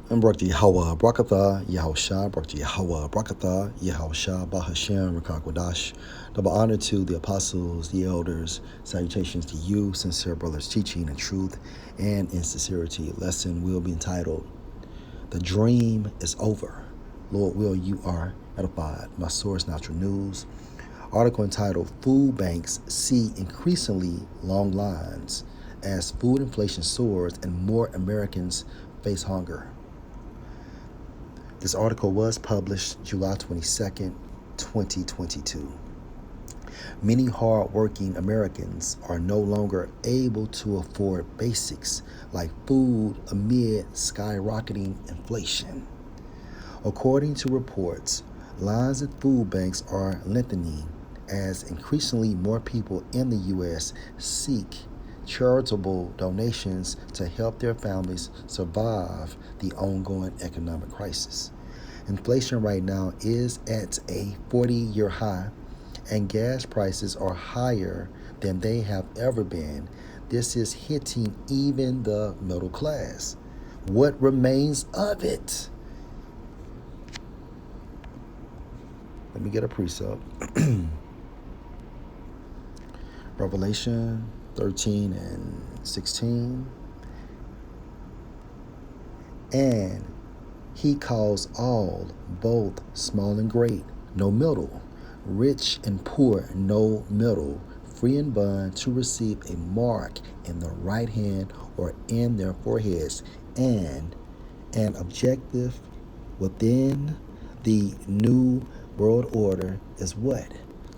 And Barak Yahweh Brakatha, Yahusha, Barak Yahweh Brakatha, Yahusha, Bahashem, Rakakwadash. Double honor to the apostles, the elders. Salutations to you, sincere brothers, teaching in truth and in sincerity. Lesson will be entitled, The Dream is Over. Lord will, you are edified. My source, Natural News. Article entitled, Food Banks See Increasingly Long Lines as Food Inflation Soars and More Americans Face Hunger. This article was published July 22nd, 2022. Many hard-working Americans are no longer able to afford basics like food amid skyrocketing inflation. According to reports, lines at food banks are lengthening as increasingly more people in the U.S. seek charitable donations to help their families survive the ongoing economic crisis. Inflation right now is at a 40-year high, and gas prices are higher than they have ever been. This is hitting even the middle class. What remains of it? Let me get a precept. Revelation 13 and 16. And he calls all, both small and great, no middle, rich and poor, no middle, free and bond, to receive a mark in the right hand or in their foreheads, and an objective within the new world order is what?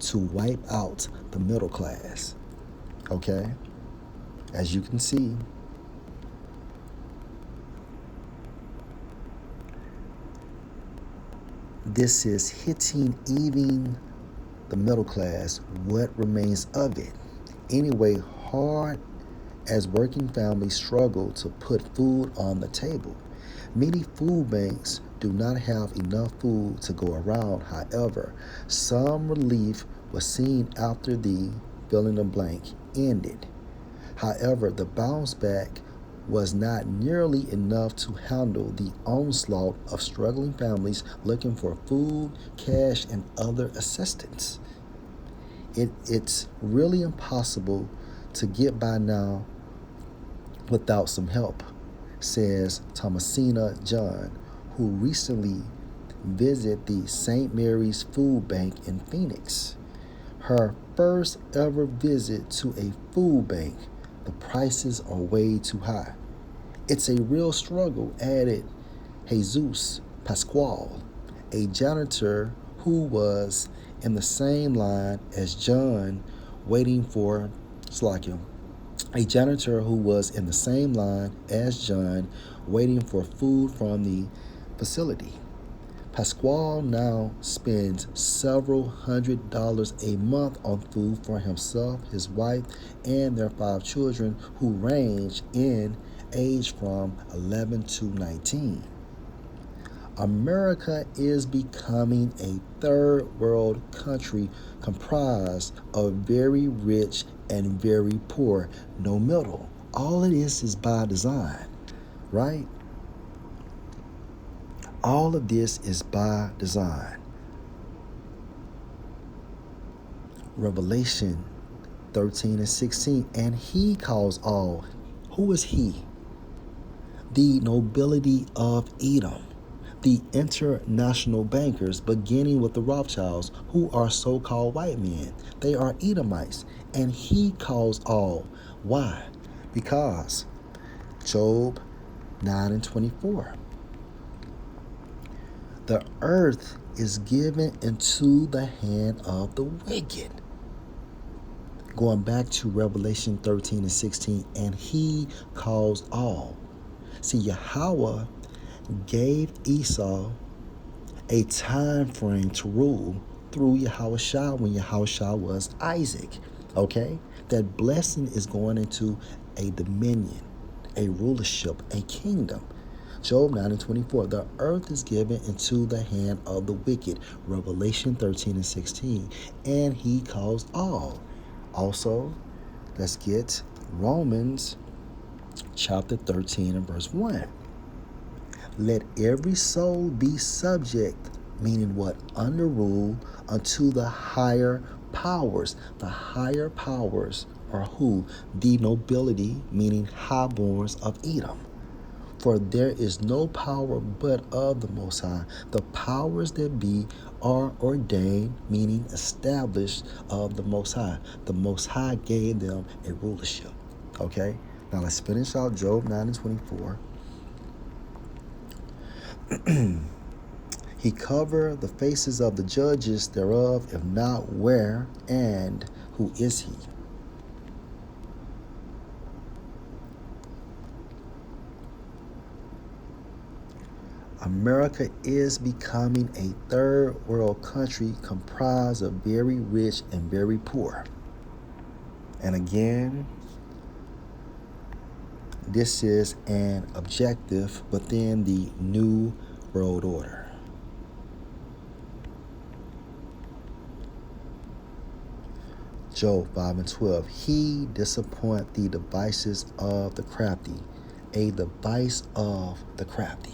To wipe out the middle class. Okay? As you can see, this is hitting even the middle class. What remains of it? Anyway, hard as working families struggle to put food on the table. Many food banks do not have enough food to go around. However, some relief was seen after the fill in the blank ended. However, the bounce back was not nearly enough to handle the onslaught of struggling families looking for food, cash, and other assistance. It's really impossible to get by now without some help, says Thomasina John, who recently visited the St. Mary's Food Bank in Phoenix. Her first ever visit to a food bank. The prices are way too high. It's a real struggle, added Jesus Pascual, a janitor who was in the same line as John waiting for Slakim. A janitor who was in the same line as John waiting for food from the facility. Pascual now spends several $100s a month on food for himself, his wife, and their 5 children who range in age from 11 to 19. America is becoming a third world country comprised of very rich and very poor, no middle. All of this is by design, right? All of this is by design. Revelation 13 and 16. And he calls all. Who is he? The nobility of Edom, the international bankers, beginning with the Rothschilds, who are so-called white men. They are Edomites. And he calls all. Why? Because Job 9 and 24. The earth is given into the hand of the wicked. Going back to Revelation 13 and 16, and he calls all. See, Yahweh gave Esau a time frame to rule through Yahushua when Yahushua was Isaac. Okay? That blessing is going into a dominion, a rulership, a kingdom. Job 9 and 24, the earth is given into the hand of the wicked. Revelation 13 and 16, and he calls all. Also, let's get Romans chapter 13 and verse 1. Let every soul be subject, meaning what? Under rule unto the higher powers. The higher powers are who? The nobility, meaning highborns of Edom. For there is no power but of the Most High. The powers that be are ordained, meaning established of the Most High. The Most High gave them a rulership. Okay? Now let's finish out Job 9 and 24. He covered the faces of the judges thereof, if not where, and who is he? America is becoming a third world country comprised of very rich and very poor. And again, this is an objective within the New World Order. Job 5 and 12. He disappoint the devices of the crafty. A device of the crafty.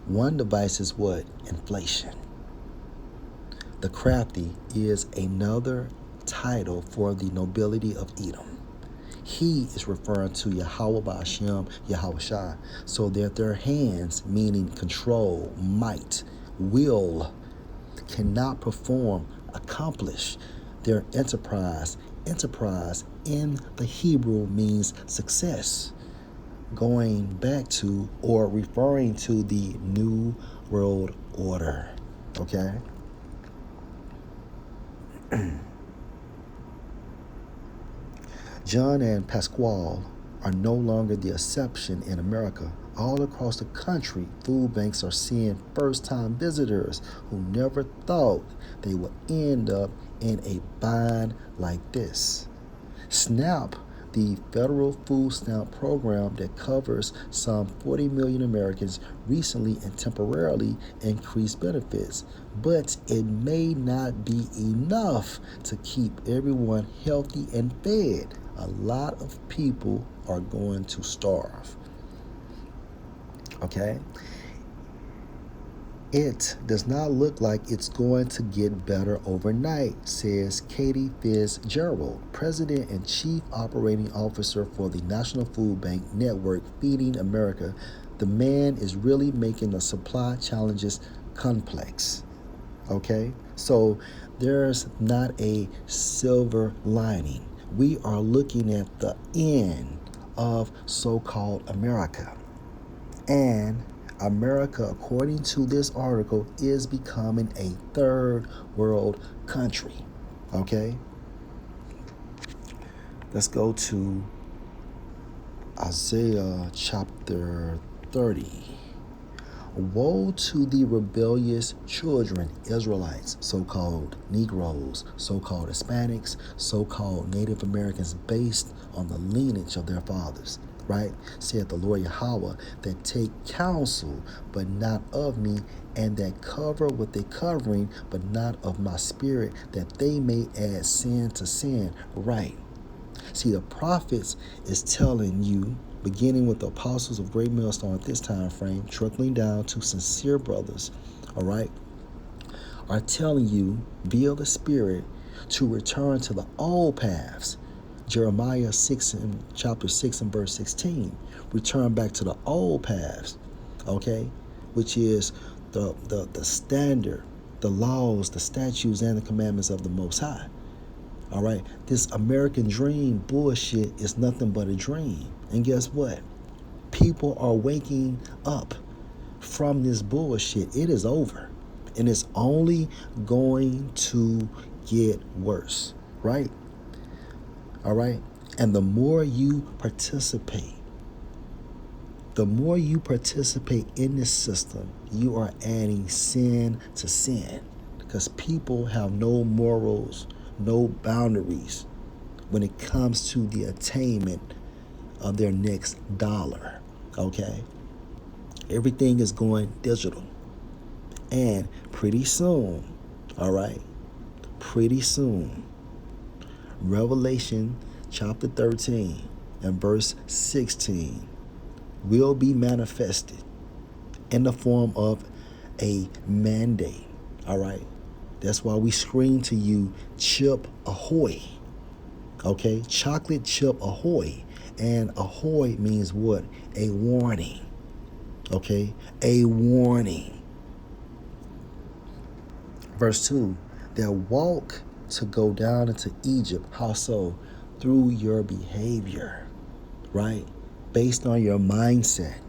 One device is what? Inflation. The crafty is another title for the nobility of Edom. He is referring to Yahweh Ba'ashem, Yahweh Shai, so that their hands, meaning control, might, will, cannot perform, accomplish their enterprise. Enterprise in the Hebrew means success, going back to or referring to the New World Order. Okay? John and Pasquale are no longer the exception in America. All across the country, food banks are seeing first-time visitors who never thought they would end up in a bind like this. SNAP, the federal food stamp program that covers some 40 million Americans, recently and temporarily increased benefits, but it may not be enough to keep everyone healthy and fed. A lot of people are going to starve. Okay? It does not look like it's going to get better overnight, says Katie Fitzgerald, President and Chief Operating Officer for the National Food Bank Network Feeding America. The man is really making the supply challenges complex. Okay? So there's not a silver lining. We are looking at the end of so-called America. And America, according to this article, is becoming a third world country. Okay? Let's go to Isaiah chapter 30. Woe to the rebellious children, Israelites, so-called Negroes, so-called Hispanics, so-called Native Americans based on the lineage of their fathers. Right? Said the Lord Yahweh, that take counsel, but not of me, and that cover with a covering, but not of my spirit, that they may add sin to sin. Right. See, the prophets is telling you, beginning with the apostles of Great Millstone at this time frame, trickling down to sincere brothers, all right, are telling you via the Spirit to return to the old paths. Jeremiah chapter 6 and verse 16. Return back to the old paths, okay, which is the standard, the laws, the statutes, and the commandments of the Most High. All right, this American dream bullshit is nothing but a dream. And guess what? People are waking up from this bullshit. It is over. And it's only going to get worse, right? All right? And the more you participate in this system, you are adding sin to sin, because people have no morals, no boundaries when it comes to the attainment of their next dollar. Okay? Everything is going digital. And pretty soon, all right, pretty soon, Revelation chapter 13 and verse 16 will be manifested. in the form of a mandate. All right. That's why we scream to you, chip ahoy. Okay. Chocolate chip ahoy. And ahoy means what? A warning. Okay. A warning. Verse 2. They'll walk to go down into Egypt. How so? Through your behavior. Right? Based on your mindset.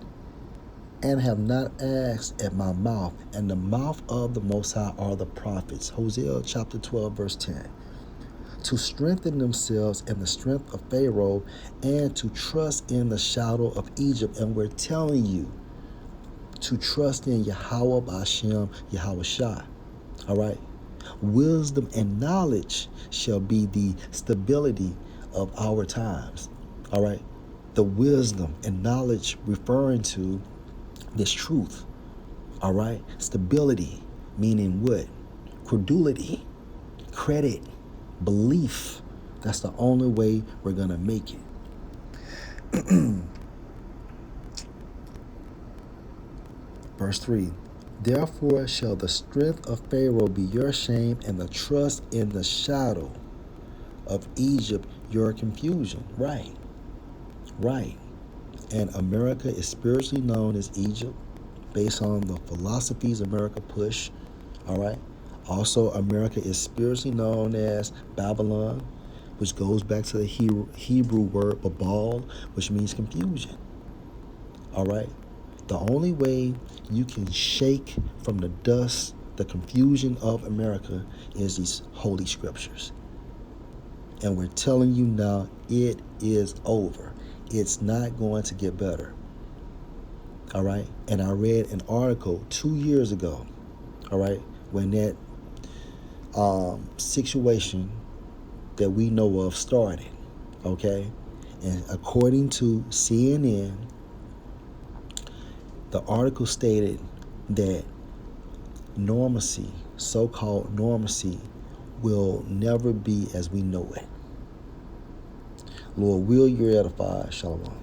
And have not asked at my mouth, and the mouth of the Most High are the prophets. Hosea chapter 12, verse 10. To strengthen themselves in the strength of Pharaoh and to trust in the shadow of Egypt. And we're telling you to trust in Yahweh B'Ashem, Yahweh Shah. All right? Wisdom and knowledge shall be the stability of our times. All right? The wisdom and knowledge referring to this truth. All right? Stability, meaning what? Credulity, credit, belief. That's the only way we're going to make it. Verse 3. Therefore shall the strength of Pharaoh be your shame, and the trust in the shadow of Egypt your confusion. Right. Right. And America is spiritually known as Egypt based on the philosophies America push. All right. Also, America is spiritually known as Babylon, which goes back to the Hebrew word babal, which means confusion. All right. The only way you can shake from the dust the confusion of America is these holy scriptures. And we're telling you now, it is over. It's not going to get better. All right. And I read an article 2 years ago. All right. When that situation that we know of started. Okay. And according to CNN, the article stated that normalcy, so-called normalcy, will never be as we know it. Lord, will you edify? Shalom.